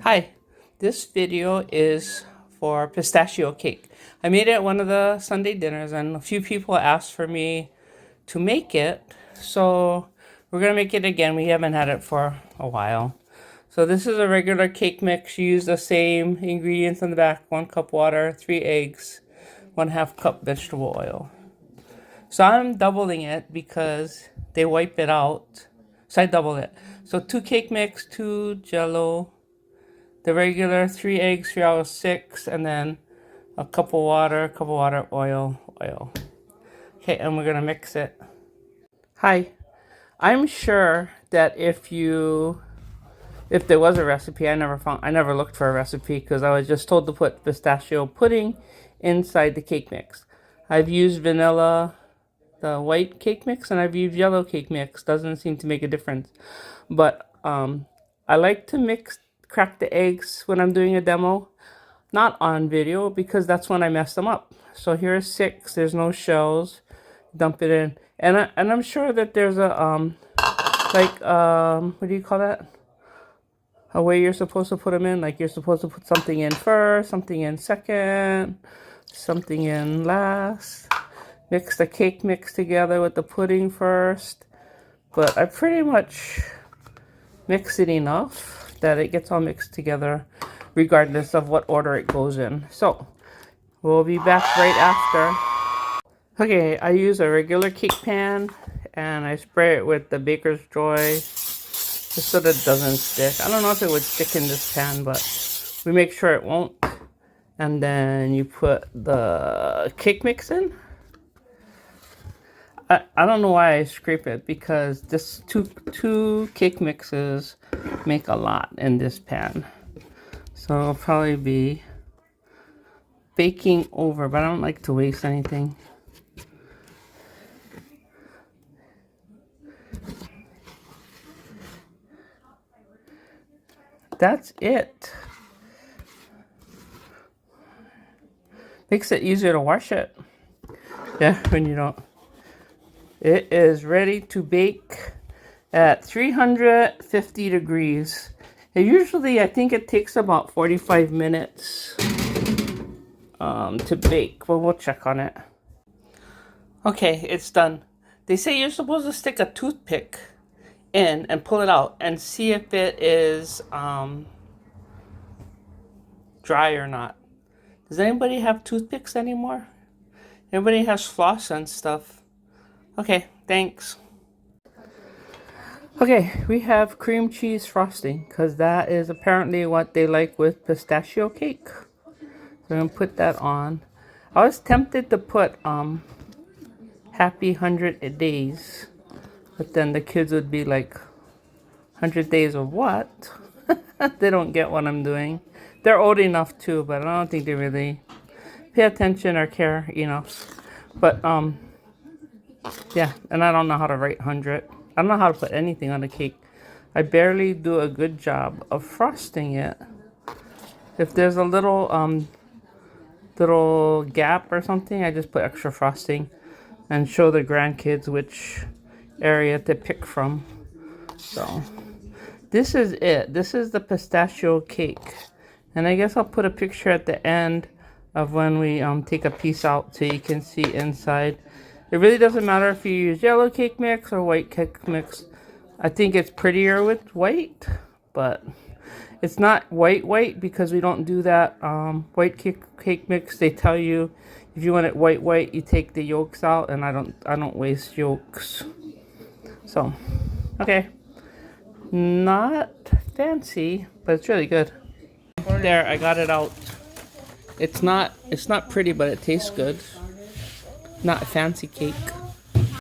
Hi, this video is for pistachio cake. I made it at one of the Sunday dinners and a few people asked for me to make it. So we're going to make it again. We haven't had it for a while. So this is a regular cake mix. You use the same ingredients on the back. 1 cup water, 3 eggs, 1/2 cup vegetable oil. So I'm doubling it because they wipe it out. So I double it. So 2 cake mix, 2 jello, the regular 3 eggs, 3 out of 6, and then a cup of water, oil. Okay, and we're gonna mix it. Hi, I'm sure that if there was a recipe, I never looked for a recipe because I was just told to put pistachio pudding inside the cake mix. I've used vanilla, the white cake mix, and I've used yellow cake mix. Doesn't seem to make a difference, but I like to crack the eggs when I'm doing a demo, not on video because that's when I mess them up. So here's 6. There's no shells. Dump it in, and I'm sure that there's a what do you call that? A way you're supposed to put them in. Like you're supposed to put something in first, something in second, something in last. Mix the cake mix together with the pudding first. But I pretty much mix it enough that it gets all mixed together regardless of what order it goes in. So we'll be back right after. Okay, I use a regular cake pan and I spray it with the baker's joy just so that it doesn't stick. I don't know if it would stick in this pan, but we make sure it won't. And then you put the cake mix in. I don't know why I scrape it because just two cake mixes make a lot in this pan. So it'll probably be baking over, but I don't like to waste anything. That's it. Makes it easier to wash it. Yeah, when you don't. It is ready to bake at 350 degrees. Usually, I think it takes about 45 minutes to bake, but we'll check on it. Okay, it's done. They say you're supposed to stick a toothpick in and pull it out and see if it is dry or not. Does anybody have toothpicks anymore? Everybody has floss and stuff. Okay, thanks. Okay, we have cream cheese frosting because that is apparently what they like with pistachio cake. So I'm gonna put that on. I was tempted to put happy 100 days, but then the kids would be like, 100 days of what? They don't get what I'm doing. They're old enough too, but I don't think they really pay attention or care enough. But yeah, and I don't know how to write 100. I don't know how to put anything on a cake. I barely do a good job of frosting it. If there's a little gap or something, I just put extra frosting and show the grandkids which area to pick from. So this is it. This is the pistachio cake. And I guess I'll put a picture at the end of when we take a piece out so you can see inside. It really doesn't matter if you use yellow cake mix or white cake mix. I think it's prettier with white, but it's not white because we don't do that. White cake mix, they tell you if you want it white, you take the yolks out, and I don't waste yolks. So, okay, not fancy, but it's really good. There, I got it out. It's not pretty, but it tastes good. Not a fancy cake.